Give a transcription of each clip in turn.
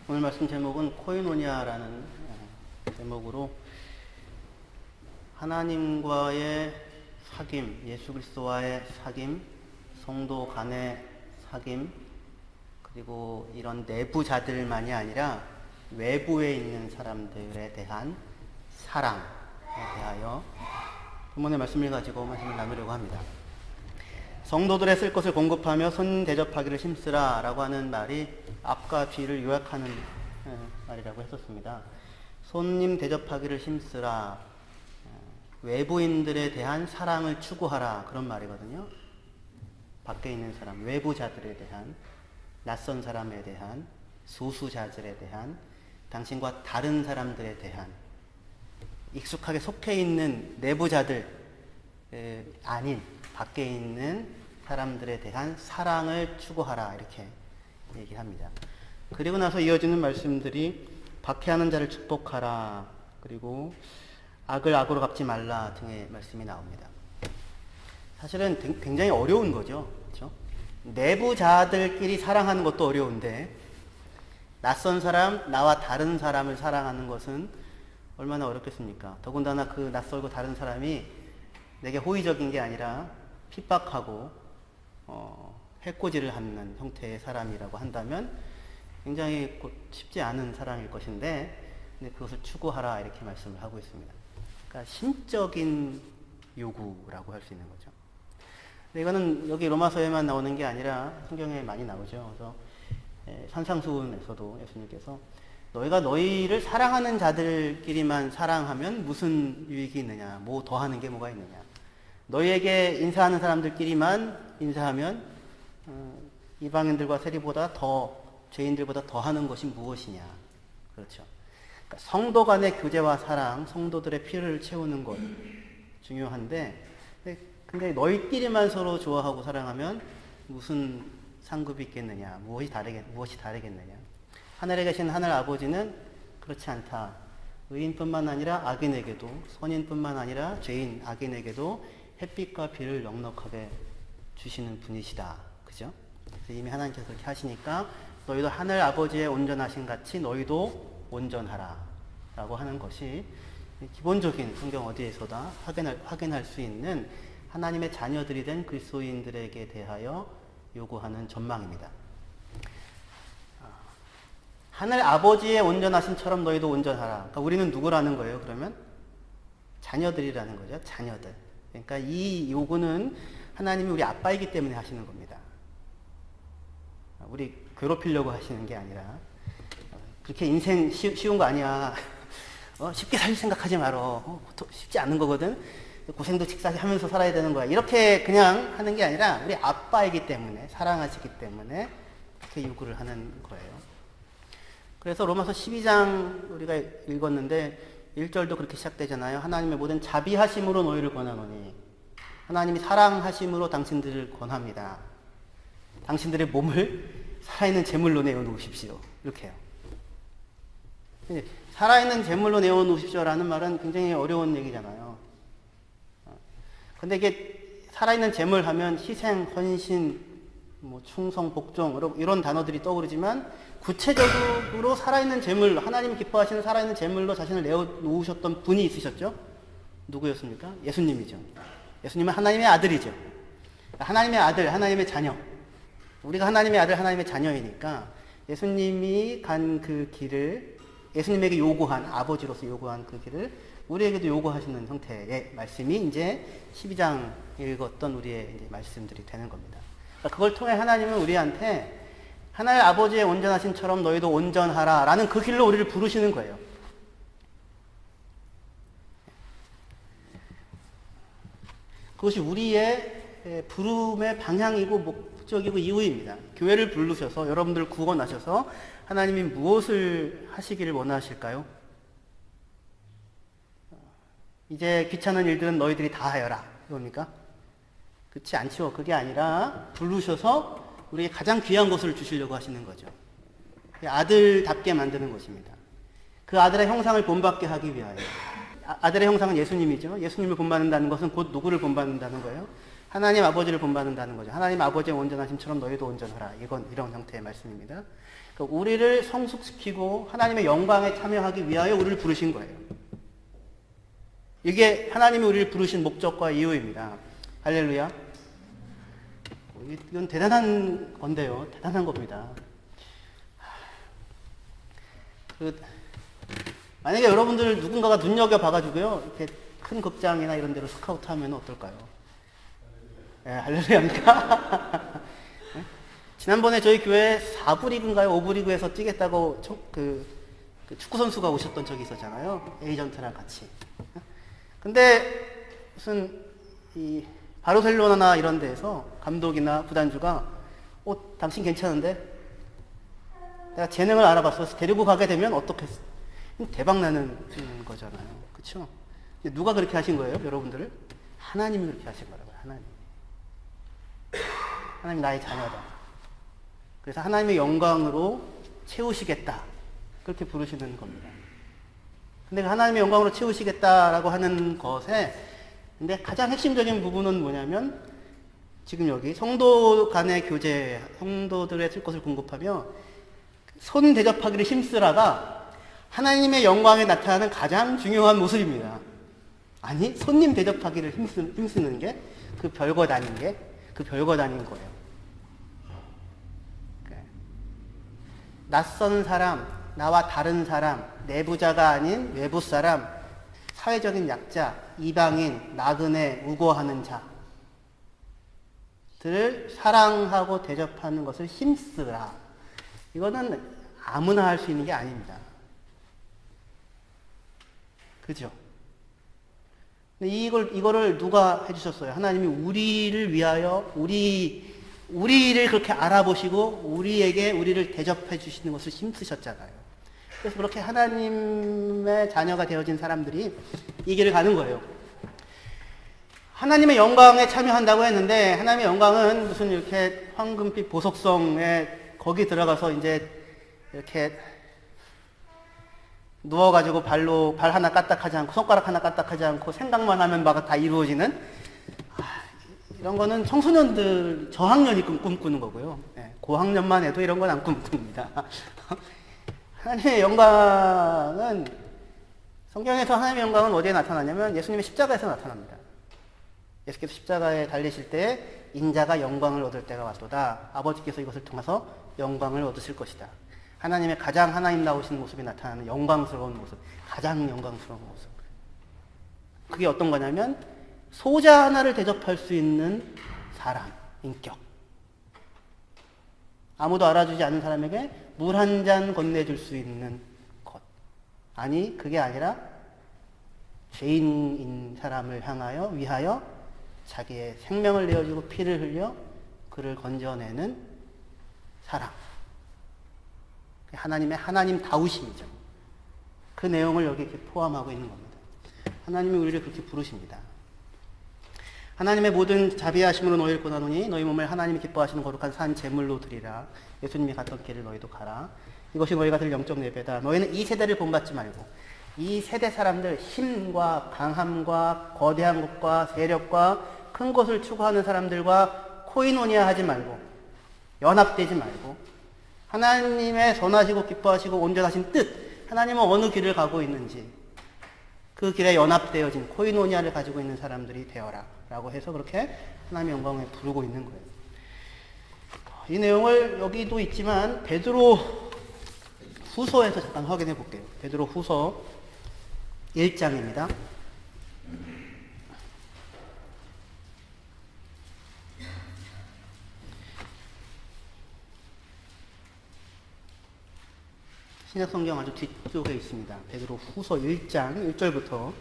오늘 말씀 제목은 코이노니아라는 제목으로 하나님과의 사귐, 예수 그리스도와의 사귐, 성도 간의 사귐, 그리고 이런 내부자들만이 아니라 외부에 있는 사람들에 대한 사랑에 대하여 본문의 말씀을 가지고 말씀을 나누려고 합니다. 성도들의 쓸 것을 공급하며 손 대접하기를 힘쓰라 라고 하는 말이 앞과 뒤를 요약하는 말이라고 했었습니다. 손님 대접하기를 힘쓰라, 외부인들에 대한 사랑을 추구하라, 그런 말이거든요. 밖에 있는 사람, 외부자들에 대한, 낯선 사람에 대한, 소수자들에 대한, 당신과 다른 사람들에 대한, 익숙하게 속해 있는 내부자들 아닌 밖에 있는 사람들에 대한 사랑을 추구하라, 이렇게 얘기합니다. 그리고 나서 이어지는 말씀들이 박해하는 자를 축복하라, 그리고 악을 악으로 갚지 말라 등의 말씀이 나옵니다. 사실은 굉장히 어려운 거죠. 그렇죠? 내부자들끼리 사랑하는 것도 어려운데 낯선 사람, 나와 다른 사람을 사랑하는 것은 얼마나 어렵겠습니까? 더군다나 그 낯설고 다른 사람이 내게 호의적인 게 아니라 핍박하고 해코지를 하는 형태의 사람이라고 한다면 굉장히 쉽지 않은 사랑일 것인데, 근데 그것을 추구하라, 이렇게 말씀을 하고 있습니다. 그러니까 심적인 요구라고 할 수 있는 거죠. 근데 이거는 여기 로마서에만 나오는 게 아니라 성경에 많이 나오죠. 그래서 산상수훈에서도 예수님께서 너희가 너희를 사랑하는 자들끼리만 사랑하면 무슨 유익이 있느냐, 뭐 더하는 게 뭐가 있느냐, 너희에게 인사하는 사람들끼리만 인사하면 이방인들과 세리보다 더, 죄인들보다 더하는 것이 무엇이냐. 그렇죠. 그러니까 성도 간의 교제와 사랑, 성도들의 필요를 채우는 것 중요한데, 근데 너희끼리만 서로 좋아하고 사랑하면 무슨 상급이 있겠느냐, 무엇이 다르겠느냐. 하늘에 계신 하늘 아버지는 그렇지 않다. 의인뿐만 아니라 악인에게도, 선인뿐만 아니라 죄인, 악인에게도 햇빛과 비를 넉넉하게 주시는 분이시다. 그죠? 그래서 이미 하나님께서 그렇게 하시니까 너희도 하늘 아버지의 온전하신 같이 너희도 온전하라 라고 하는 것이 기본적인 성경 어디에서다 확인할 수 있는 하나님의 자녀들이 된 그리스도인들에게 대하여 요구하는 전망입니다. 하늘 아버지의 온전하심처럼 너희도 온전하라. 그러니까 우리는 누구라는 거예요, 그러면? 자녀들이라는 거죠, 자녀들. 그러니까 이 요구는 하나님이 우리 아빠이기 때문에 하시는 겁니다. 우리 괴롭히려고 하시는 게 아니라, 그렇게 인생 쉬운 거 아니야. 쉽게 살 생각하지 말어. 쉽지 않은 거거든. 고생도 직사게 하면서 살아야 되는 거야. 이렇게 그냥 하는 게 아니라 우리 아빠이기 때문에, 사랑하시기 때문에 그렇게 요구를 하는 거예요. 그래서 로마서 12장 우리가 읽었는데 1절도 그렇게 시작되잖아요. 하나님의 모든 자비하심으로 너희를 권하노니, 하나님이 사랑하심으로 당신들을 권합니다. 당신들의 몸을 살아있는 제물로 내어놓으십시오. 이렇게 해요. 살아있는 제물로 내어놓으십시오라는 말은 굉장히 어려운 얘기잖아요. 근데 이게 살아있는 제물 하면 희생, 헌신, 충성, 복종, 이런 단어들이 떠오르지만 구체적으로 살아있는 제물, 하나님이 기뻐하시는 살아있는 제물로 자신을 내어놓으셨던 분이 있으셨죠? 누구였습니까? 예수님이죠. 예수님은 하나님의 아들이죠. 하나님의 아들, 하나님의 자녀. 우리가 하나님의 아들, 하나님의 자녀이니까 예수님이 간 그 길을, 예수님에게 요구한, 아버지로서 요구한 그 길을 우리에게도 요구하시는 형태의 말씀이 이제 12장 읽었던 우리의 이제 말씀들이 되는 겁니다. 그걸 통해 하나님은 우리한테 하나님 아버지의 온전하심처럼 너희도 온전하라 라는 그 길로 우리를 부르시는 거예요. 그것이 우리의 부름의 방향이고 목적이고 이유입니다. 교회를 부르셔서 여러분들을 구원하셔서 하나님이 무엇을 하시기를 원하실까요? 이제 귀찮은 일들은 너희들이 다 하여라, 이겁니까? 그렇지 않죠. 그게 아니라 부르셔서 우리에게 가장 귀한 것을 주시려고 하시는 거죠. 아들답게 만드는 것입니다. 그 아들의 형상을 본받게 하기 위하여. 아들의 형상은 예수님이죠. 예수님을 본받는다는 것은 곧 누구를 본받는다는 거예요? 하나님 아버지를 본받는다는 거죠. 하나님 아버지의 온전하심처럼 너희도 온전하라. 이런 형태의 말씀입니다. 그러니까 우리를 성숙시키고 하나님의 영광에 참여하기 위하여 우리를 부르신 거예요. 이게 하나님이 우리를 부르신 목적과 이유입니다. 할렐루야. 이건 대단한 건데요. 대단한 겁니다. 만약에 여러분들 누군가가 눈여겨봐가지고요, 이렇게 큰 극장이나 이런 데로 스카우트 하면 어떨까요? 예, 할렐루야입니까? 지난번에 저희 교회 4부 리그인가요? 5부 리그에서 뛰겠다고 그 축구선수가 오셨던 적이 있었잖아요. 에이전트랑 같이. 근데 무슨 이 바르셀로나나 이런 데에서 감독이나 구단주가 당신 괜찮은데? 내가 재능을 알아봤어. 데리고 가게 되면 어떻게 대박 나는 거잖아요. 그렇죠? 누가 그렇게 하신 거예요? 여러분들을? 하나님이 그렇게 하신 거라고요. 하나님 나의 자녀다. 그래서 하나님의 영광으로 채우시겠다. 그렇게 부르시는 겁니다. 근데 하나님의 영광으로 채우시겠다라고 하는 것에 근데 가장 핵심적인 부분은 뭐냐면 지금 여기 성도 간의 교제, 성도들의 쓸 것을 공급하며 손 대접하기를 힘쓰라가 하나님의 영광에 나타나는 가장 중요한 모습입니다. 아니, 손님 대접하기를 힘쓰는 게 그 별것 아닌 거예요. 낯선 사람, 나와 다른 사람, 내부자가 아닌 외부 사람, 사회적인 약자, 이방인, 나그네, 우고하는 자들을 사랑하고 대접하는 것을 힘쓰라. 이거는 아무나 할 수 있는 게 아닙니다. 그죠? 근데 이거를 누가 해주셨어요? 하나님이 우리를 위하여, 우리를 그렇게 알아보시고, 우리를 대접해 주시는 것을 힘쓰셨잖아요. 그래서 그렇게 하나님의 자녀가 되어진 사람들이 이 길을 가는 거예요. 하나님의 영광에 참여한다고 했는데, 하나님의 영광은 무슨 이렇게 황금빛 보석성에 거기 들어가서 이제 이렇게 누워가지고 발 하나 까딱하지 않고 손가락 하나 까딱하지 않고 생각만 하면 막 다 이루어지는 이런 거는 청소년들 저학년이 꿈꾸는 거고요. 네, 고학년만 해도 이런 건 안 꿈꿉니다. 하나님의 영광은 성경에서 하나님의 영광은 어디에 나타나냐면 예수님의 십자가에서 나타납니다. 예수께서 십자가에 달리실 때 인자가 영광을 얻을 때가 왔도다. 아버지께서 이것을 통해서 영광을 얻으실 것이다. 하나님의 가장 하나님 나오시는 모습이 나타나는 영광스러운 모습, 가장 영광스러운 모습. 그게 어떤 거냐면 소자 하나를 대접할 수 있는 사람, 인격. 아무도 알아주지 않는 사람에게 물 한 잔 건네줄 수 있는 것. 아니, 그게 아니라 죄인인 사람을 위하여 자기의 생명을 내어주고 피를 흘려 그를 건져내는 사랑. 하나님 다우심이죠. 그 내용을 여기 이렇게 포함하고 있는 겁니다. 하나님이 우리를 그렇게 부르십니다. 하나님의 모든 자비하심으로 너희를 권하노니 너희 몸을 하나님이 기뻐하시는 거룩한 산 제물로 드리라. 예수님이 갔던 길을 너희도 가라. 이것이 너희가 들 영적 예배다. 너희는 이 세대를 본받지 말고 이 세대 사람들 힘과 강함과 거대한 것과 세력과 큰 것을 추구하는 사람들과 코이노니아 하지 말고 연합되지 말고 하나님의 선하시고 기뻐하시고 온전하신 뜻, 하나님은 어느 길을 가고 있는지 그 길에 연합되어진 코이노니아를 가지고 있는 사람들이 되어라 라고 해서 그렇게 하나님의 영광을 부르고 있는 거예요. 이 내용을 여기도 있지만 베드로 후서에서 잠깐 확인해 볼게요. 베드로 후서 1장입니다. 신약 성경 아주 뒤쪽에 있습니다. 베드로 후서 1장 1절부터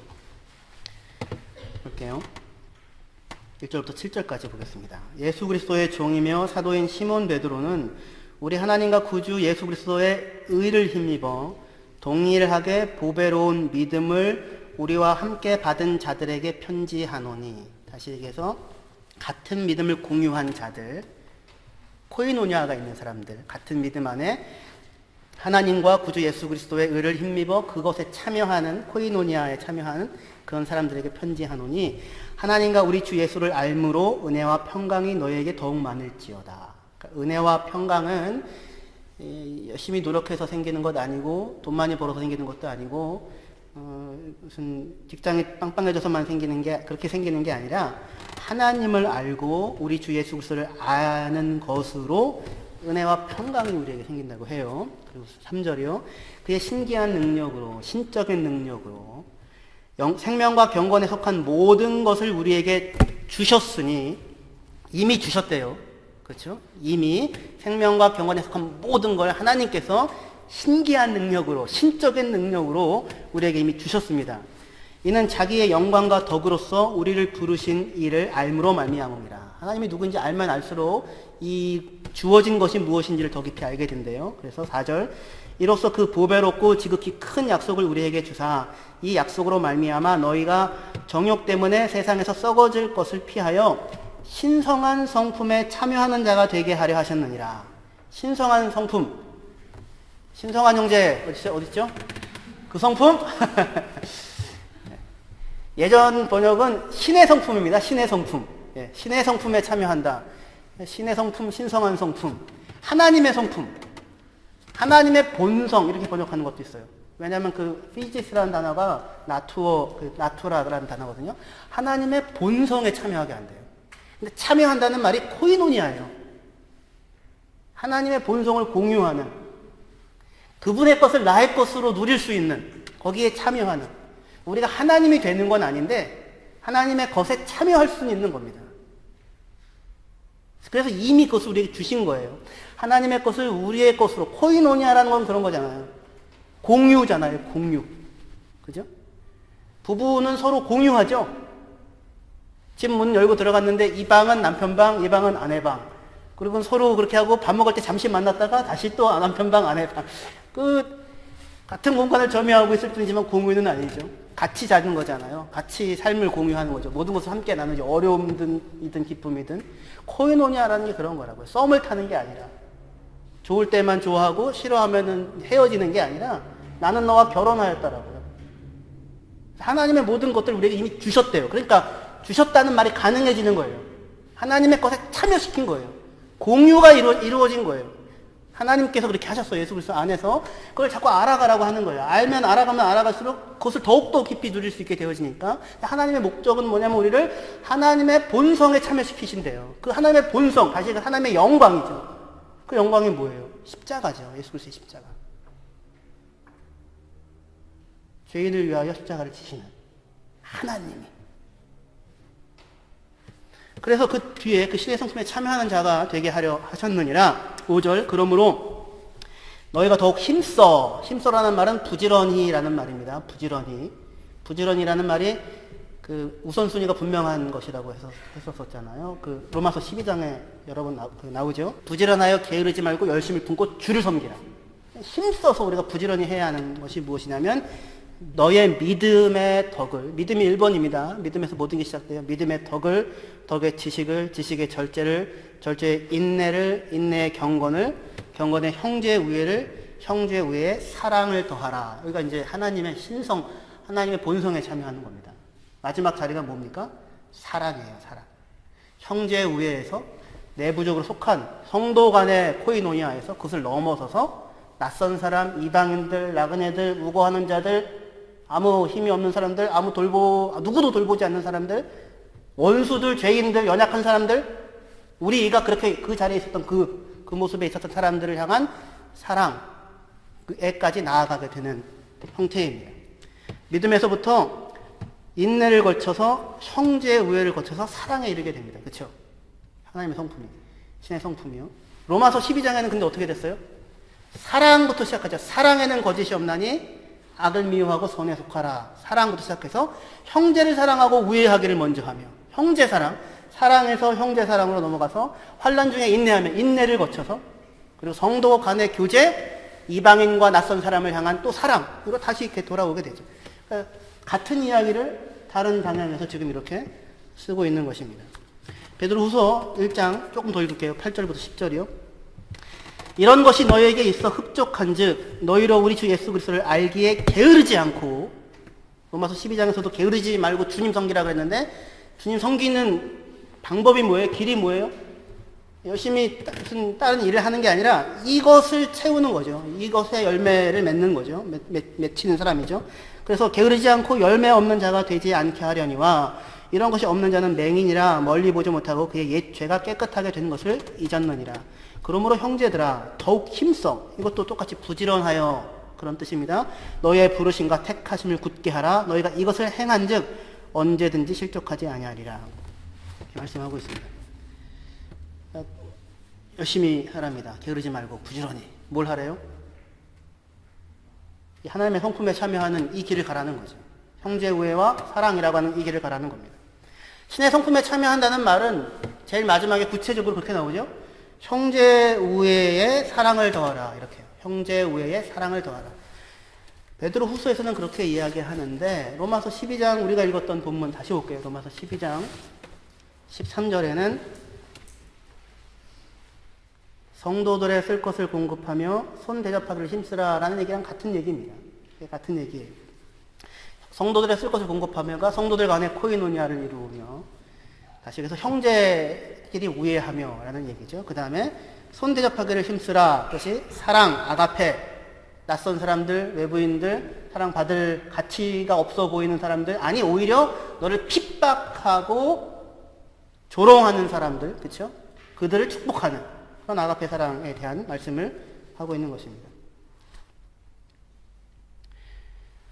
볼게요. 1절부터 7절까지 보겠습니다. 예수 그리스도의 종이며 사도인 시몬 베드로는 우리 하나님과 구주 예수 그리스도의 의를 힘입어 동일하게 보배로운 믿음을 우리와 함께 받은 자들에게 편지하노니. 다시 얘기해서 같은 믿음을 공유한 자들, 코이노니아가 있는 사람들, 같은 믿음 안에 하나님과 구주 예수 그리스도의 의를 힘입어 그것에 참여하는, 코이노니아에 참여하는 그런 사람들에게 편지하노니 하나님과 우리 주 예수를 알므로 은혜와 평강이 너희에게 더욱 많을지어다. 그러니까 은혜와 평강은 열심히 노력해서 생기는 것 아니고 돈 많이 벌어서 생기는 것도 아니고 무슨 직장이 빵빵해져서만 생기는 게 그렇게 생기는 게 아니라 하나님을 알고 우리 주 예수 그리스도를 아는 것으로 은혜와 평강이 우리에게 생긴다고 해요. 그리고 3절이요. 그의 신기한 능력으로 신적인 능력으로 생명과 경건에 속한 모든 것을 우리에게 주셨으니 이미 주셨대요. 그렇죠? 이미 생명과 경건에 속한 모든 걸 하나님께서 신기한 능력으로 신적인 능력으로 우리에게 이미 주셨습니다. 이는 자기의 영광과 덕으로서 우리를 부르신 이를 알므로 말미암음이라. 하나님이 누구인지 알면 알수록 이 주어진 것이 무엇인지를 더 깊이 알게 된대요. 그래서 4절 이로써 그 보배롭고 지극히 큰 약속을 우리에게 주사 이 약속으로 말미암아 너희가 정욕 때문에 세상에서 썩어질 것을 피하여 신성한 성품에 참여하는 자가 되게 하려 하셨느니라. 신성한 성품. 신성한 형제 어딨죠? 그 성품? 예전 번역은 신의 성품입니다. 신의 성품. 예, 신의 성품에 참여한다. 신의 성품, 신성한 성품. 하나님의 성품. 하나님의 본성 이렇게 번역하는 것도 있어요. 왜냐하면 그 피지스라는 단어가 나투라라는 단어거든요. 하나님의 본성에 참여하게 한대요. 근데 참여한다는 말이 코이노니아예요. 하나님의 본성을 공유하는 그분의 것을 나의 것으로 누릴 수 있는 거기에 참여하는 우리가 하나님이 되는 건 아닌데 하나님의 것에 참여할 수는 있는 겁니다. 그래서 이미 그것을 우리에게 주신 거예요. 하나님의 것을 우리의 것으로 코이노니아라는 건 그런 거잖아요. 공유잖아요. 공유. 그죠? 부부는 서로 공유하죠. 집 문 열고 들어갔는데 이 방은 남편 방, 이 방은 아내 방. 그리고 서로 그렇게 하고 밥 먹을 때 잠시 만났다가 다시 또 남편 방, 아내 방. 같은 공간을 점유하고 있을 뿐이지만 공유는 아니죠. 같이 자는 거잖아요. 같이 삶을 공유하는 거죠. 모든 것을 함께 나누죠. 어려움이든 기쁨이든. 코이노니아라는 게 그런 거라고요. 썸을 타는 게 아니라. 좋을 때만 좋아하고 싫어하면은 헤어지는 게 아니라 나는 너와 결혼하였다라고요. 하나님의 모든 것들을 우리에게 이미 주셨대요. 그러니까 주셨다는 말이 가능해지는 거예요. 하나님의 것에 참여시킨 거예요. 공유가 이루어진 거예요. 하나님께서 그렇게 하셨어요. 예수 그리스도 안에서. 그걸 자꾸 알아가라고 하는 거예요. 알아가면 알아갈수록 그것을 더욱더 깊이 누릴 수 있게 되어지니까 하나님의 목적은 뭐냐면 우리를 하나님의 본성에 참여시키신대요. 그 하나님의 본성, 다시 하나님의 영광이죠. 그 영광이 뭐예요? 십자가죠. 예수 그리스도의 십자가. 죄인을 위하여 십자가를 지시는 하나님이. 그래서 그 뒤에 그 신의 성품에 참여하는 자가 되게 하려 하셨느니라. 5절 그러므로 너희가 더욱 힘써라는 말은 부지런히라는 말입니다. 부지런히라는 말이 그 우선순위가 분명한 것이라고 했었잖아요. 그 로마서 12장에 여러 번 나오죠. 부지런하여 게으르지 말고 열심히 품고 주를 섬기라. 힘써서 우리가 부지런히 해야 하는 것이 무엇이냐면 너의 믿음의 덕을, 믿음이 1번입니다. 믿음에서 모든 게 시작돼요. 믿음의 덕을, 덕의 지식을, 지식의 절제를, 절제의 인내를, 인내의 경건을, 경건의 형제의 우애를, 형제의 우애에 사랑을 더하라. 여기가 이제 하나님의 신성, 하나님의 본성에 참여하는 겁니다. 마지막 자리가 뭡니까? 사랑이에요, 사랑. 형제의 우애에서 내부적으로 속한 성도 간의 코이노니아에서 그것을 넘어서서 낯선 사람, 이방인들, 나그네들, 우고하는 자들, 아무 힘이 없는 사람들, 누구도 돌보지 않는 사람들, 원수들, 죄인들, 연약한 사람들, 우리가 그렇게 그 자리에 있었던 그 모습에 있었던 사람들을 향한 사랑에까지 나아가게 되는 형태입니다. 믿음에서부터 인내를 거쳐서 형제의 우애를 거쳐서 사랑에 이르게 됩니다. 그렇죠? 하나님의 성품이, 신의 성품이요. 로마서 12장에는 근데 어떻게 됐어요? 사랑부터 시작하죠. 사랑에는 거짓이 없나니 악을 미워하고 선에 속하라. 사랑부터 시작해서 형제를 사랑하고 우애하기를 먼저 하며 형제 사랑, 사랑에서 형제 사랑으로 넘어가서 환난 중에 인내하며 인내를 거쳐서 그리고 성도 간의 교제, 이방인과 낯선 사람을 향한 또 사랑으로 다시 이렇게 돌아오게 되죠. 그러니까 같은 이야기를 다른 방향에서 지금 이렇게 쓰고 있는 것입니다. 베드로후서 1장 조금 더 읽을게요. 8절부터 10절이요. 이런 것이 너희에게 있어 흡족한즉 너희로 우리 주 예수 그리스도를 알기에 게으르지 않고, 로마서 12장에서도 게으르지 말고 주님 섬기라 그랬는데 주님 섬기는 방법이 뭐예요? 길이 뭐예요? 열심히 무슨 다른 일을 하는 게 아니라 이것을 채우는 거죠. 이것의 열매를 맺는 거죠. 맺히는 사람이죠. 그래서 게으르지 않고 열매 없는 자가 되지 않게 하려니와 이런 것이 없는 자는 맹인이라 멀리 보지 못하고 그의 옛 죄가 깨끗하게 된 것을 잊었느니라. 그러므로 형제들아 더욱 힘써. 이것도 똑같이 부지런하여 그런 뜻입니다. 너희의 부르심과 택하심을 굳게 하라. 너희가 이것을 행한즉 언제든지 실족하지 아니하리라. 이렇게 말씀하고 있습니다. 열심히 하랍니다. 게으르지 말고 부지런히. 뭘 하래요? 하나님의 성품에 참여하는 이 길을 가라는 거죠. 형제 우애와 사랑이라고 하는 이 길을 가라는 겁니다. 신의 성품에 참여한다는 말은 제일 마지막에 구체적으로 그렇게 나오죠. 형제 우애에 사랑을 더하라. 이렇게요. 형제 우애에 사랑을 더하라. 베드로 후서에서는 그렇게 이야기하는데 로마서 12장 우리가 읽었던 본문 다시 볼게요. 로마서 12장 13절에는 성도들의 쓸 것을 공급하며 손 대접하기를 힘쓰라 라는 얘기랑 같은 얘기입니다. 같은 얘기예요. 성도들의 쓸 것을 공급하며가 성도들 간의 코이노니아를 이루며 다시 그래서 형제끼리 우애하며 라는 얘기죠. 그 다음에 손 대접하기를 힘쓰라. 그것이 사랑, 아가페, 낯선 사람들, 외부인들, 사랑받을 가치가 없어 보이는 사람들, 아니 오히려 너를 핍박하고 조롱하는 사람들, 그렇죠? 그들을 축복하는 그런 아가페 사랑에 대한 말씀을 하고 있는 것입니다.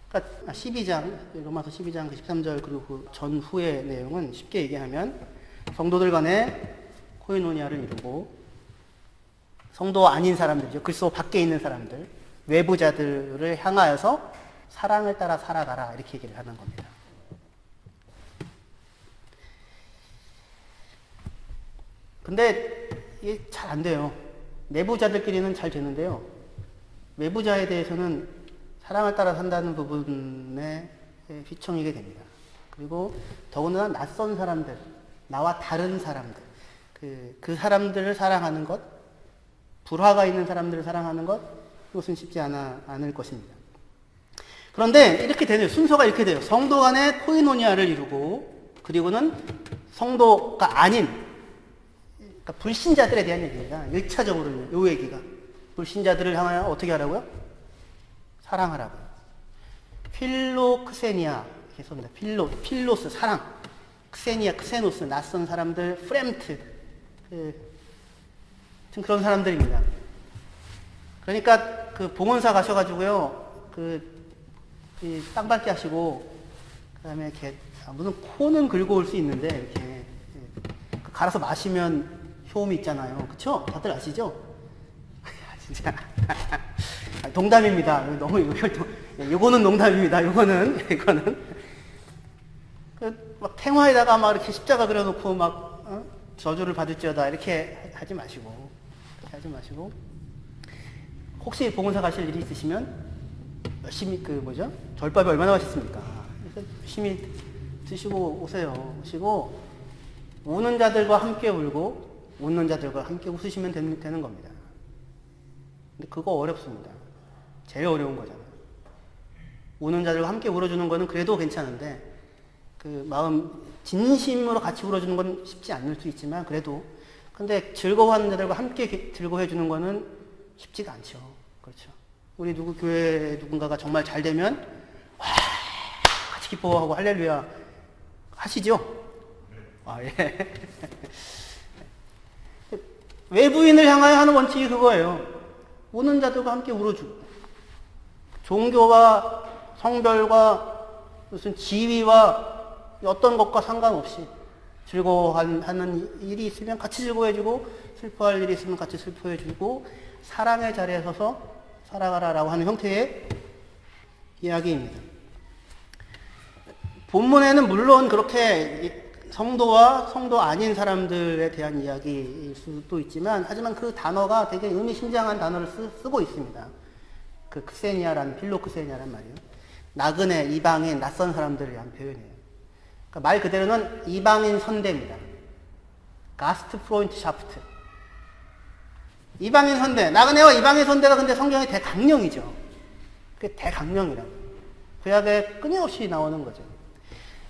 그러니까 12장, 로마서 12장 13절 그리고 그 전후의 내용은 쉽게 얘기하면 성도들 간에 코이노니아를 이루고 성도 아닌 사람들이죠. 그리스도 밖에 있는 사람들, 외부자들을 향하여서 사랑을 따라 살아가라 이렇게 얘기를 하는 겁니다. 근데 이게 잘 안 돼요. 내부자들끼리는 잘 되는데요. 외부자에 대해서는 사랑을 따라 산다는 부분에 휘청이게 됩니다. 그리고 더군다나 낯선 사람들, 나와 다른 사람들, 그 사람들을 사랑하는 것, 불화가 있는 사람들을 사랑하는 것, 이것은 쉽지 않을 것입니다. 그런데 이렇게 되네요. 순서가 이렇게 돼요. 성도 간에 코이노니아를 이루고, 그리고는 성도가 아닌, 그러니까 불신자들에 대한 얘기입니다. 1차적으로는 이 얘기가. 불신자들을 향하여 어떻게 하라고요? 사랑하라고요. 필로크세니아, 이렇게 씁니다. 필로스, 사랑. 크세니아, 크세노스, 낯선 사람들, 프렘트. 그런 사람들입니다. 그러니까 그 봉헌사 가셔가지고요, 땅 밟기 하시고, 그 다음에 이렇게, 무슨 코는 긁어 올 수 있는데, 이렇게, 갈아서 마시면 효험이 있잖아요. 그쵸? 다들 아시죠? 진짜. 농담입니다. 너무 이거는 농담입니다. 이거는. 막 탱화에다가 막 이렇게 십자가 그려놓고 막, 저주를 받을지어다. 이렇게 하지 마시고. 혹시 봉헌사 가실 일이 있으시면, 열심히 절밥이 얼마나 맛있습니까? 그래서 열심히 드시고 오세요. 오시고, 우는 자들과 함께 울고, 웃는 자들과 함께 웃으시면 되는 겁니다. 근데 그거 어렵습니다. 제일 어려운 거잖아요. 우는 자들과 함께 울어주는 거는 그래도 괜찮은데, 그 마음, 진심으로 같이 울어주는 건 쉽지 않을 수 있지만, 그래도. 근데 즐거워하는 자들과 함께 즐거워해주는 거는 쉽지가 않죠. 그렇죠. 우리 교회 누군가가 정말 잘 되면, 와, 같이 기뻐하고 할렐루야 하시죠? 예. 외부인을 향하여 하는 원칙이 그거예요. 우는 자들과 함께 울어주고. 종교와 성별과 무슨 지위와 어떤 것과 상관없이 즐거워하는 일이 있으면 같이 즐거워해주고, 슬퍼할 일이 있으면 같이 슬퍼해주고, 사랑의 자리에 서서 살아가라라고 하는 형태의 이야기입니다. 본문에는 물론 그렇게 성도와 성도 아닌 사람들에 대한 이야기일 수도 있지만, 하지만 그 단어가 되게 의미심장한 단어를 쓰고 있습니다. 그 크세니아라는, 필로크세니아라는 말이에요. 나그네, 이방인, 낯선 사람들을 위한 표현이에요. 그러니까 말 그대로는 이방인 선대입니다. 가스트 프로인트 샤프트. 이방인 선대, 나그네와 이방인 선대가 근데 성경의 대강령이죠. 그게 대강령이라고. 구약에 끊임없이 나오는 거죠.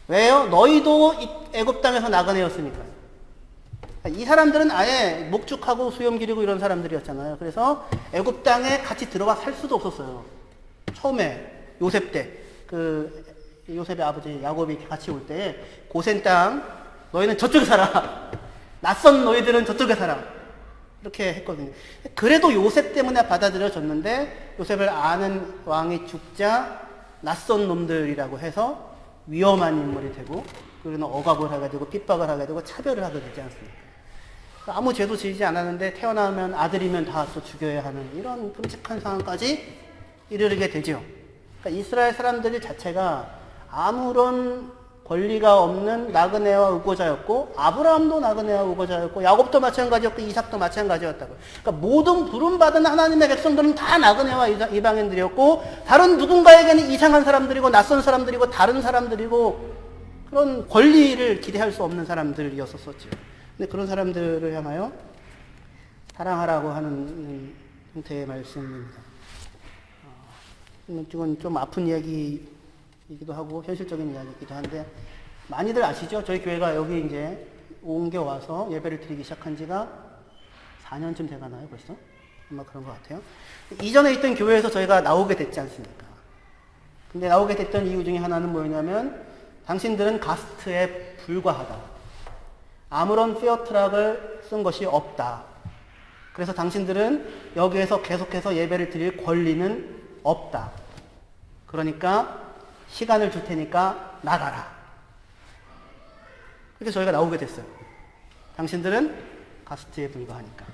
왜요? 너희도 애굽 땅에서 나그네였으니까요. 이 사람들은 아예 목축하고 수염 기르고 이런 사람들이었잖아요. 그래서 애굽 땅에 같이 들어가 살 수도 없었어요. 처음에 요셉 때 요셉의 아버지 야곱이 같이 올 때 고센 땅 너희는 저쪽에 살아. 낯선 너희들은 저쪽에 살아. 이렇게 했거든요. 그래도 요셉 때문에 받아들여졌는데 요셉을 아는 왕이 죽자 낯선 놈들이라고 해서 위험한 인물이 되고 그리고 억압을 해가지고 핍박을 하게 되고 차별을 하게 되지 않습니까? 아무 죄도 지지 않았는데 태어나면 아들이면 다 또 죽여야 하는 이런 끔찍한 상황까지 이르게 되죠. 그러니까 이스라엘 사람들 자체가 아무런 권리가 없는 나그네와 우고자였고 아브라함도 나그네와 우고자였고 야곱도 마찬가지였고 이삭도 마찬가지였다고. 그러니까 모든 부름받은 하나님의 백성들은 다 나그네와 이방인들이었고 다른 누군가에게는 이상한 사람들이고 낯선 사람들이고 다른 사람들이고 그런 권리를 기대할 수 없는 사람들이었었죠. 근데 그런 사람들을 향하여 사랑하라고 하는 형태의 말씀입니다. 이건 좀 아픈 이야기이기도 하고 현실적인 이야기이기도 한데 많이들 아시죠? 저희 교회가 여기 이제 옮겨와서 예배를 드리기 시작한 지가 4년쯤 돼가나요 벌써? 아마 그런 것 같아요. 이전에 있던 교회에서 저희가 나오게 됐지 않습니까? 근데 나오게 됐던 이유 중에 하나는 뭐냐면 당신들은 가스트에 불과하다. 아무런 페어트락을 쓴 것이 없다. 그래서 당신들은 여기에서 계속해서 예배를 드릴 권리는 없다. 그러니까 시간을 줄 테니까 나가라. 그렇게 저희가 나오게 됐어요. 당신들은 가스트에 불과하니까.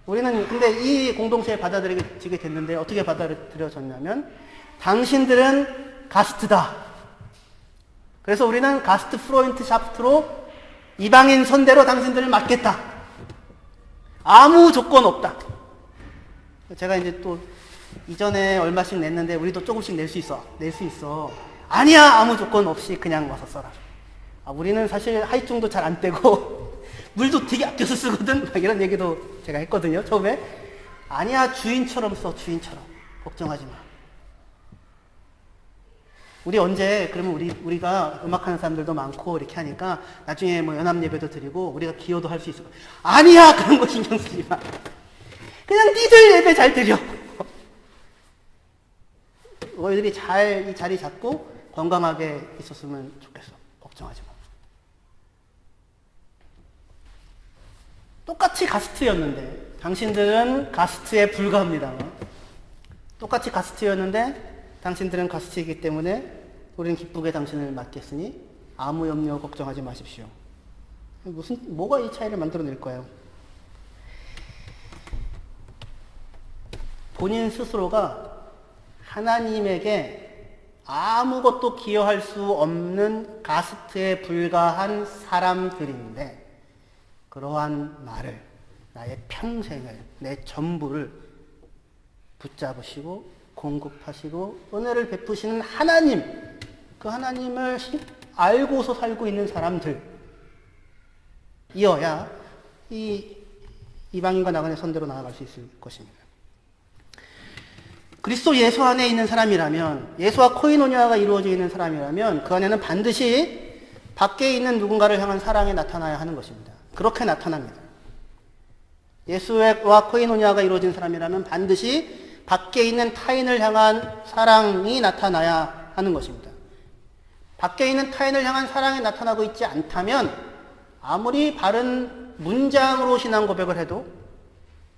우리는 근데 이 공동체에 받아들여지게 됐는데 어떻게 받아들여졌냐면 당신들은 가스트다. 그래서 우리는 가스트 프로인트 샤프트로 이방인 선대로 당신들을 맡겠다. 아무 조건 없다. 제가 이제 또 이전에 얼마씩 냈는데 우리도 조금씩 낼 수 있어. 아니야, 아무 조건 없이 그냥 와서 써라. 우리는 사실 하이중도 잘 안 떼고 물도 되게 아껴서 쓰거든. 막 이런 얘기도 제가 했거든요, 처음에. 아니야, 주인처럼 써, 주인처럼. 걱정하지 마. 우리 언제, 그러면 우리가 음악하는 사람들도 많고 이렇게 하니까 나중에 뭐 연합 예배도 드리고 우리가 기여도 할 수 있을 거야. 아니야! 그런 거 신경 쓰지 마. 그냥 니들 예배 잘 드려. 너희들이 이 자리 잡고 건강하게 있었으면 좋겠어. 걱정하지 마. 똑같이 가스트였는데, 당신들은 가스트에 불과합니다. 똑같이 가스트였는데, 당신들은 가스트이기 때문에 우리는 기쁘게 당신을 맡겠으니 아무 염려 걱정하지 마십시오. 뭐가 이 차이를 만들어낼 거예요? 본인 스스로가 하나님에게 아무것도 기여할 수 없는 가스트에 불과한 사람들인데 그러한 나를, 나의 평생을, 내 전부를 붙잡으시고 공급하시고 은혜를 베푸시는 하나님, 그 하나님을 알고서 살고 있는 사람들 이어야 이 이방인과 나그네 선대로 나아갈 수 있을 것입니다. 그리스도 예수 안에 있는 사람이라면, 예수와 코이노니아가 이루어져 있는 사람이라면 그 안에는 반드시 밖에 있는 누군가를 향한 사랑이 나타나야 하는 것입니다. 그렇게 나타납니다. 예수와 코이노니아가 이루어진 사람이라면 반드시 밖에 있는 타인을 향한 사랑이 나타나야 하는 것입니다. 밖에 있는 타인을 향한 사랑이 나타나고 있지 않다면 아무리 바른 문장으로 신앙 고백을 해도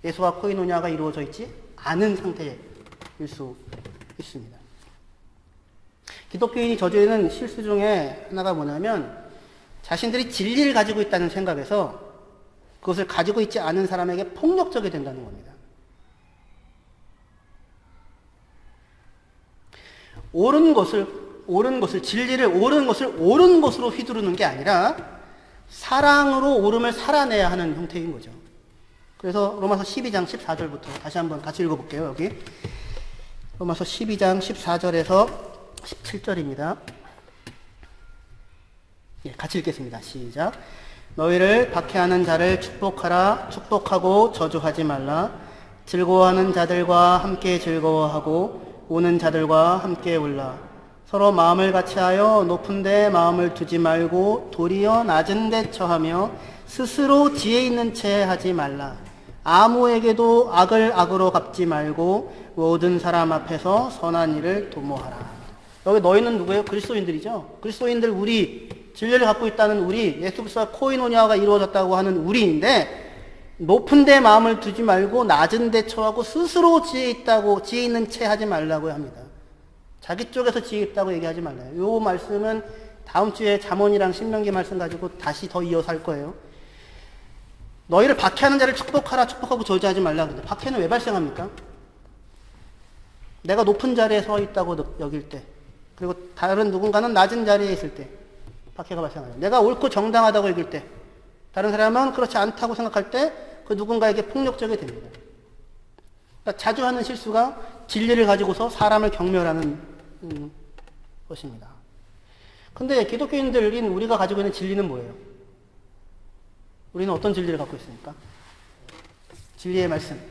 예수와 코이노니아가 이루어져 있지 않은 상태일 수 있습니다. 기독교인이 저지르는 실수 중에 하나가 뭐냐면 자신들이 진리를 가지고 있다는 생각에서 그것을 가지고 있지 않은 사람에게 폭력적이 된다는 겁니다. 진리를 옳은 것으로 휘두르는 게 아니라 사랑으로 옳음을 살아내야 하는 형태인 거죠. 그래서 로마서 12장 14절부터 다시 한번 같이 읽어볼게요. 여기 로마서 12장 14절에서 17절입니다. 같이 읽겠습니다. 시작. 너희를 박해하는 자를 축복하라. 축복하고 저주하지 말라. 즐거워하는 자들과 함께 즐거워하고 우는 자들과 함께 울라. 서로 마음을 같이하여 높은 데 마음을 두지 말고 도리어 낮은 데 처하며 스스로 지혜 있는 채 하지 말라. 아무에게도 악을 악으로 갚지 말고 모든 사람 앞에서 선한 일을 도모하라. 여기 너희는 누구예요? 그리스도인들이죠. 그리스도인들, 우리 진리를 갖고 있다는 우리, 예수 그리스도와 코이노니아가 이루어졌다고 하는 우리인데, 높은 데 마음을 두지 말고 낮은 데 처하고 스스로 지혜 있는 채 하지 말라고 합니다. 자기 쪽에서 지혜 있다고 얘기하지 말라요. 요 말씀은 다음 주에 잠언이랑 신명기 말씀 가지고 다시 더 이어서 할 거예요. 너희를 박해하는 자를 축복하라, 축복하고 저주하지 말라. 근데 박해는 왜 발생합니까? 내가 높은 자리에 서 있다고 여길 때, 그리고 다른 누군가는 낮은 자리에 있을 때 박해가 발생하죠. 내가 옳고 정당하다고 여길 때, 다른 사람은 그렇지 않다고 생각할 때 그 누군가에게 폭력적이 됩니다. 그러니까 자주 하는 실수가 진리를 가지고서 사람을 경멸하는 것입니다. 근데 기독교인들인 우리가 가지고 있는 진리는 뭐예요? 우리는 어떤 진리를 갖고 있습니까? 진리의 말씀.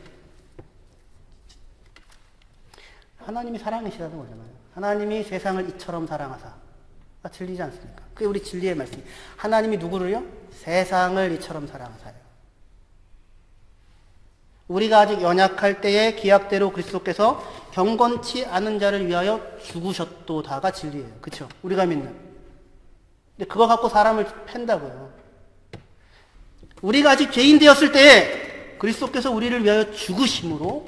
하나님이 사랑이시라는 거잖아요. 하나님이 세상을 이처럼 사랑하사. 진리지 않습니까? 그게 우리 진리의 말씀. 하나님이 누구를요? 세상을 이처럼 사랑하사요. 우리가 아직 연약할 때에 기약대로 그리스도께서 경건치 않은 자를 위하여 죽으셨도다가 진리예요. 그렇죠? 우리가 믿는. 근데 그거 갖고 사람을 팬다고요. 우리가 아직 죄인 되었을 때에 그리스도께서 우리를 위하여 죽으심으로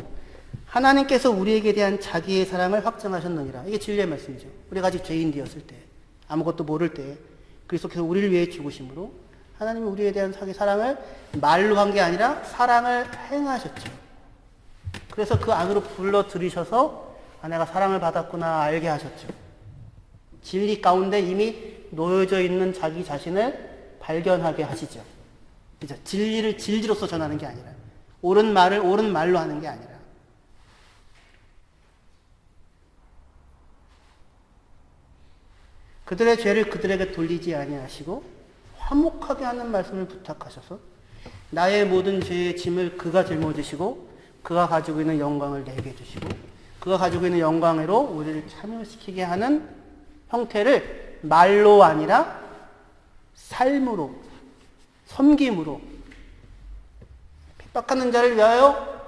하나님께서 우리에게 대한 자기의 사랑을 확증하셨느니라. 이게 진리의 말씀이죠. 우리가 아직 죄인 되었을 때, 아무것도 모를 때 그리스도께서 우리를 위해 죽으심으로 하나님이 우리에 대한 자기 사랑을 말로 한 게 아니라 사랑을 행하셨죠. 그래서 그 안으로 불러 들이셔서 내가 사랑을 받았구나 알게 하셨죠. 진리 가운데 이미 놓여져 있는 자기 자신을 발견하게 하시죠. 그죠? 진리를 진리로서 전하는 게 아니라, 옳은 말을 옳은 말로 하는 게 아니라. 그들의 죄를 그들에게 돌리지 아니하시고 화목하게 하는 말씀을 부탁하셔서 나의 모든 죄의 짐을 그가 짊어지시고 그가 가지고 있는 영광을 내게 주시고 그가 가지고 있는 영광으로 우리를 참여시키게 하는 형태를 말로 아니라 삶으로, 섬김으로, 핍박하는 자를 위하여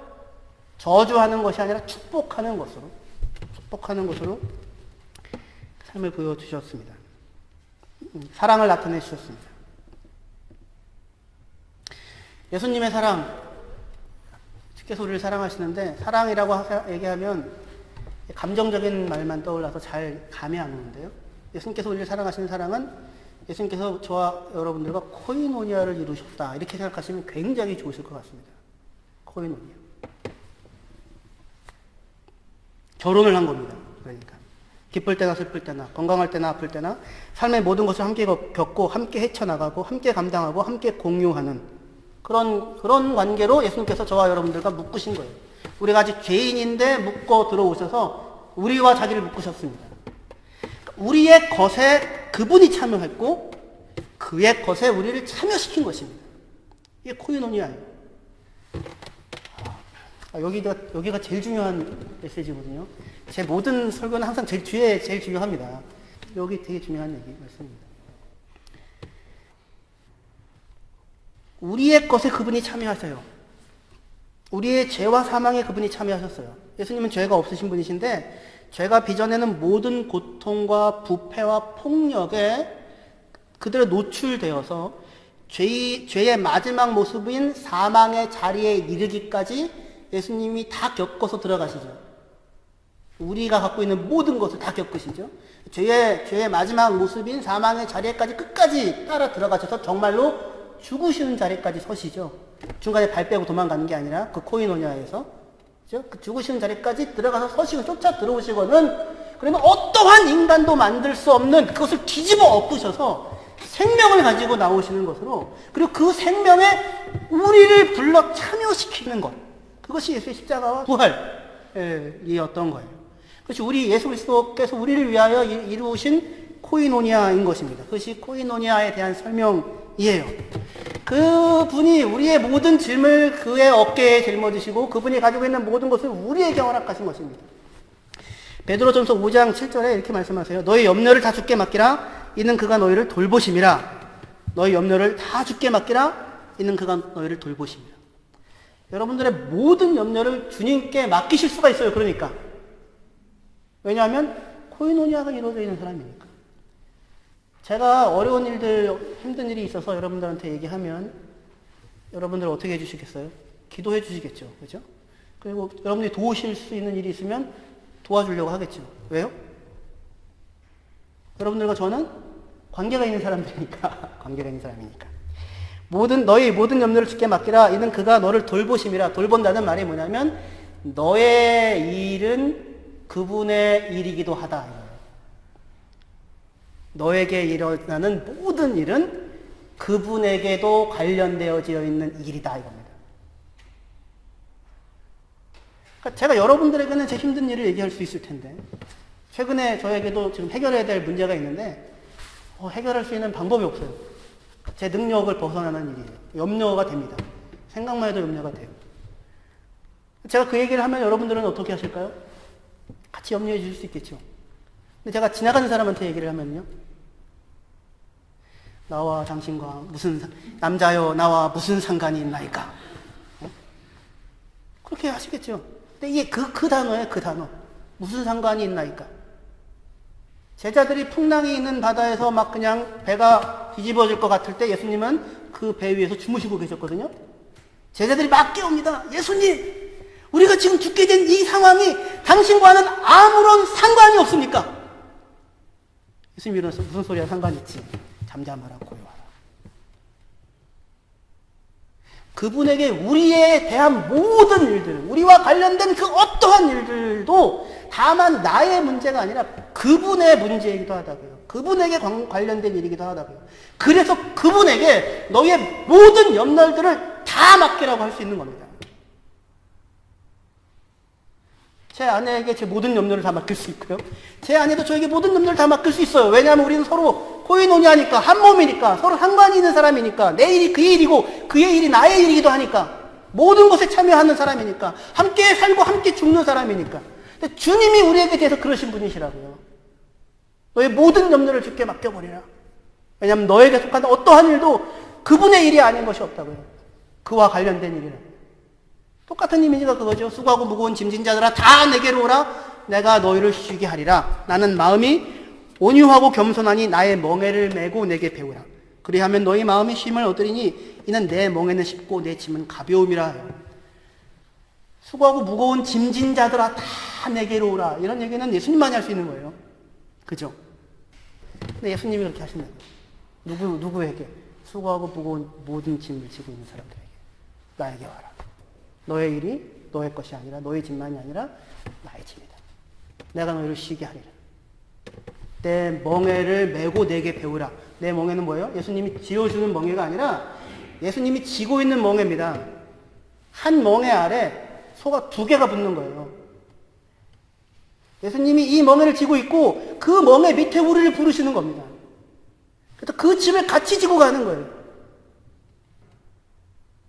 저주하는 것이 아니라 축복하는 것으로 삶을 보여주셨습니다. 사랑을 나타내 주셨습니다. 예수님의 사랑, 주께서 우리를 사랑하시는데, 사랑이라고 얘기하면 감정적인 말만 떠올라서 잘 감이 안 오는데요. 예수님께서 우리를 사랑하시는 사랑은 예수님께서 저와 여러분들과 코이노니아를 이루셨다, 이렇게 생각하시면 굉장히 좋으실 것 같습니다. 코이노니아. 결혼을 한 겁니다. 그러니까 기쁠 때나 슬플 때나 건강할 때나 아플 때나 삶의 모든 것을 함께 겪고 함께 헤쳐나가고 함께 감당하고 함께 공유하는 그런 관계로 예수님께서 저와 여러분들과 묶으신 거예요. 우리가 아직 죄인인데 묶어 들어오셔서 우리와 자기를 묶으셨습니다. 우리의 것에 그분이 참여했고 그의 것에 우리를 참여시킨 것입니다. 이게 코이노니아예요. 여기가 제일 중요한 메시지거든요. 제 모든 설교는 항상 제일 뒤에 제일 중요합니다. 여기 되게 중요한 말씀입니다. 우리의 것에 그분이 참여하세요. 우리의 죄와 사망에 그분이 참여하셨어요. 예수님은 죄가 없으신 분이신데 죄가 빚어내는 모든 고통과 부패와 폭력에 그대로 노출되어서 죄의 마지막 모습인 사망의 자리에 이르기까지 예수님이 다 겪어서 들어가시죠. 우리가 갖고 있는 모든 것을 다 겪으시죠. 죄의 마지막 모습인 사망의 자리에까지 끝까지 따라 들어가셔서 정말로 죽으시는 자리까지 서시죠. 중간에 발 빼고 도망가는 게 아니라 그 코이노니아에서 그 죽으시는 자리까지 들어가서 서시고 쫓아 들어오시고는 그러면 어떠한 인간도 만들 수 없는 그것을 뒤집어 엎으셔서 생명을 가지고 나오시는 것으로, 그리고 그 생명에 우리를 불러 참여시키는 것, 그것이 예수의 십자가와 부활이었던 거예요. 그것이 우리 예수 그리스도께서 우리를 위하여 이루신 코이노니아인 것입니다. 그것이 코이노니아에 대한 설명이에요. 그분이 우리의 모든 짐을 그의 어깨에 짊어지시고 그분이 가지고 있는 모든 것을 우리에게 허락하신 것입니다. 베드로전서 5장 7절에 이렇게 말씀하세요. 너희 염려를 다 주께 맡기라. 이는 그가 너희를 돌보심이라. 너희 염려를 다 주께 맡기라. 이는 그가 너희를 돌보십니다. 여러분들의 모든 염려를 주님께 맡기실 수가 있어요. 그러니까. 왜냐하면 코이노니아가 이루어져 있는 사람이니까. 제가 어려운 일들, 힘든 일이 있어서 여러분들한테 얘기하면 여러분들 어떻게 해주시겠어요? 기도해 주시겠죠. 그죠? 그리고 여러분들이 도우실 수 있는 일이 있으면 도와주려고 하겠죠. 왜요? 여러분들과 저는 관계가 있는 사람들이니까. 관계가 있는 사람이니까. 너희 모든 염려를 주께 맡기라. 이는 그가 너를 돌보심이라. 돌본다는 말이 뭐냐면 너의 일은 그분의 일이기도 하다. 너에게 일어나는 모든 일은 그분에게도 관련되어져 있는 일이다 이겁니다. 그러니까 제가 여러분들에게는 제 힘든 일을 얘기할 수 있을 텐데 최근에 저에게도 지금 해결해야 될 문제가 있는데 해결할 수 있는 방법이 없어요. 제 능력을 벗어나는 일이에요. 염려가 됩니다. 생각만 해도 염려가 돼요. 제가 그 얘기를 하면 여러분들은 어떻게 하실까요? 같이 염려해 주실 수 있겠죠. 근데 제가 지나가는 사람한테 얘기를 하면요. 나와 당신과 남자여 나와 무슨 상관이 있나이까? 그렇게 하시겠죠. 근데 이게 그 단어예요, 그 단어. 무슨 상관이 있나이까? 제자들이 풍랑이 있는 바다에서 막 그냥 배가 뒤집어질 것 같을 때 예수님은 그 배 위에서 주무시고 계셨거든요. 제자들이 막 깨웁니다. 예수님! 우리가 지금 죽게 된 이 상황이 당신과는 아무런 상관이 없습니까? 예수님이 일어나서 무슨 소리야 상관이 있지. 잠잠하라 고요하라. 그분에게 우리에 대한 모든 일들, 우리와 관련된 그 어떠한 일들도 다만 나의 문제가 아니라 그분의 문제이기도 하다고요. 그분에게 관련된 일이기도 하다고요. 그래서 그분에게 너의 모든 염려들을 다 맡기라고 할 수 있는 겁니다. 제 아내에게 제 모든 염려를 다 맡길 수 있고요. 제 아내도 저에게 모든 염려를 다 맡길 수 있어요. 왜냐하면 우리는 서로 코이노니아니까, 한 몸이니까, 서로 상관이 있는 사람이니까, 내 일이 그의 일이고 그의 일이 나의 일이기도 하니까, 모든 것에 참여하는 사람이니까, 함께 살고 함께 죽는 사람이니까. 근데 주님이 우리에게 대해서 그러신 분이시라고요. 너의 모든 염려를 주께 맡겨버리라. 왜냐하면 너에게 속한 어떠한 일도 그분의 일이 아닌 것이 없다고요. 그와 관련된 일이라. 똑같은 이미지가 그거죠. 수고하고 무거운 짐진 자들아 다 내게로 오라. 내가 너희를 쉬게 하리라. 나는 마음이 온유하고 겸손하니 나의 멍에를 메고 내게 배우라. 그리하면 너희 마음이 쉼을 얻으리니 이는 내 멍에는 쉽고 내 짐은 가벼움이라 하여. 수고하고 무거운 짐진 자들아 다 내게로 오라. 이런 얘기는 예수님만이 할 수 있는 거예요. 그죠? 근데 예수님이 그렇게 하신다고. 누구에게? 수고하고 무거운 모든 짐을 지고 있는 사람들에게. 나에게 와라. 너의 일이 너의 것이 아니라 너의 짐만이 아니라 나의 짐이다. 내가 너희를 쉬게 하리라. 내 멍에를 메고 내게 배우라. 내 멍에는 뭐예요? 예수님이 지어주는 멍에가 아니라 예수님이 지고 있는 멍에입니다. 한 멍에 아래 소가 2개가 붙는 거예요. 예수님이 이 멍에를 지고 있고 그 멍에 밑에 우리를 부르시는 겁니다. 그래서 그 짐을 같이 지고 가는 거예요.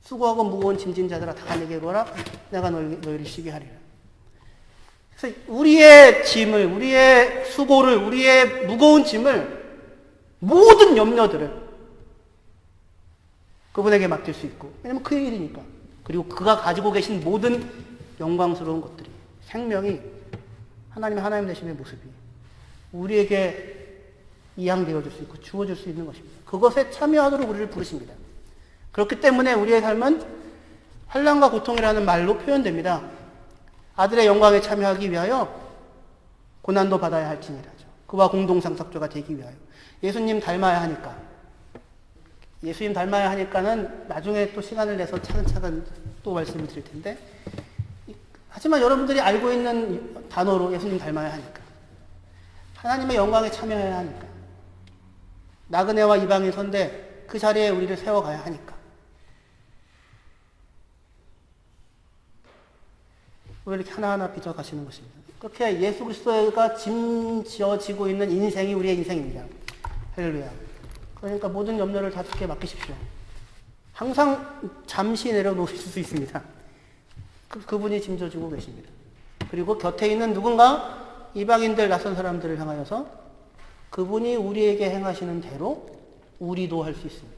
수고하고 무거운 짐진 자들아 다 내게로 오라. 내가 너희를 쉬게 하리라. 그래서 우리의 짐을, 우리의 수고를, 우리의 무거운 짐을, 모든 염려들을 그분에게 맡길 수 있고, 왜냐면 그의 일이니까. 그리고 그가 가지고 계신 모든 영광스러운 것들이, 생명이 하나님 되심의 모습이 우리에게 이양되어줄 수 있고 주어질 수 있는 것입니다. 그것에 참여하도록 우리를 부르십니다. 그렇기 때문에 우리의 삶은 환난과 고통이라는 말로 표현됩니다. 아들의 영광에 참여하기 위하여 고난도 받아야 할지니라죠. 그와 공동상속자가 되기 위하여. 예수님 닮아야 하니까. 예수님 닮아야 하니까는 나중에 또 시간을 내서 차근차근 또 말씀을 드릴 텐데, 하지만 여러분들이 알고 있는 단어로 예수님 닮아야 하니까. 하나님의 영광에 참여해야 하니까. 나그네와 이방인 선대 그 자리에 우리를 세워가야 하니까. 왜 이렇게 하나하나 빚어가시는 것입니다. 그렇게 예수 그리스도가 짐지어지고 있는 인생이 우리의 인생입니다. 할렐루야. 그러니까 모든 염려를 다 주께 맡기십시오. 항상 잠시 내려놓으실 수 있습니다. 그분이 짐져주고 계십니다. 그리고 곁에 있는 누군가 이방인들, 낯선 사람들을 향하여서 그분이 우리에게 행하시는 대로 우리도 할 수 있습니다.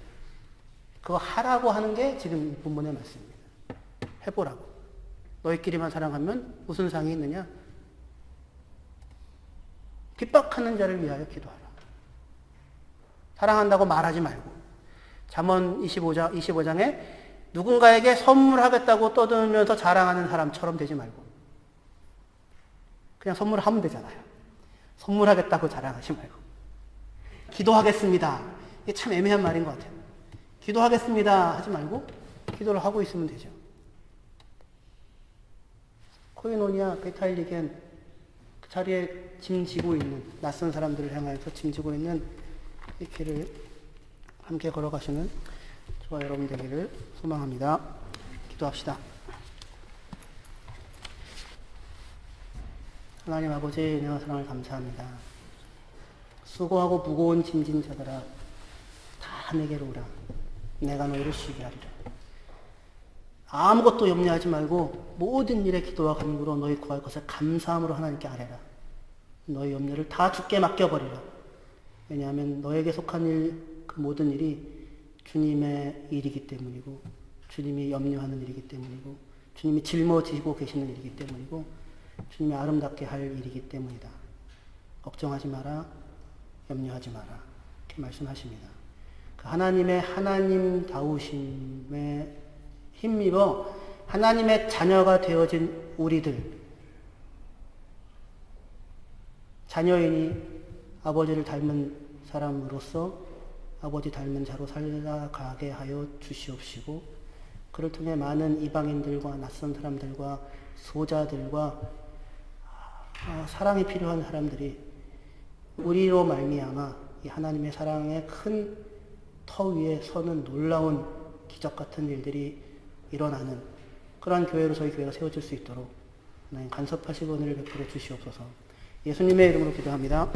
그거 하라고 하는 게 지금 이 본문의 말씀입니다. 해보라고. 너희끼리만 사랑하면 무슨 상이 있느냐? 핍박하는 자를 위하여 기도하라. 사랑한다고 말하지 말고. 잠언 25장에 누군가에게 선물하겠다고 떠들면서 자랑하는 사람처럼 되지 말고. 그냥 선물하면 되잖아요. 선물하겠다고 자랑하지 말고. 기도하겠습니다. 이게 참 애매한 말인 것 같아요. 기도하겠습니다 하지 말고 기도를 하고 있으면 되죠. 코이노니아 베타일리겐 그 자리에 짐지고 있는 낯선 사람들을 향하여서 짐지고 있는 이 길을 함께 걸어가시는 저와 여러분 되기를 소망합니다. 기도합시다. 하나님 아버지 은혜와 사랑을 감사합니다. 수고하고 무거운 짐진 자들아 다 내게로 오라. 내가 너희를 쉬게 하리라. 아무것도 염려하지 말고 모든 일에 기도와 간구로 너희 구할 것을 감사함으로 하나님께 아뢰라. 너희 염려를 다 주께 맡겨버리라. 왜냐하면 너에게 속한 일, 그 모든 일이 주님의 일이기 때문이고 주님이 염려하는 일이기 때문이고 주님이 짊어지고 계시는 일이기 때문이고 주님이 아름답게 할 일이기 때문이다. 걱정하지 마라. 염려하지 마라. 이렇게 말씀하십니다. 그 하나님의 하나님다우심에 힘입어 하나님의 자녀가 되어진 우리들, 자녀이니 아버지를 닮은 사람으로서 아버지 닮은 자로 살아가게 하여 주시옵시고, 그를 통해 많은 이방인들과 낯선 사람들과 소자들과 사랑이 필요한 사람들이 우리로 말미암아 이 하나님의 사랑의 큰 터 위에 서는 놀라운 기적 같은 일들이 일어나는 그러한 교회로 저희 교회가 세워질 수 있도록 하나님 간섭하시고 은혜를 베풀어 주시옵소서. 예수님의 이름으로 기도합니다.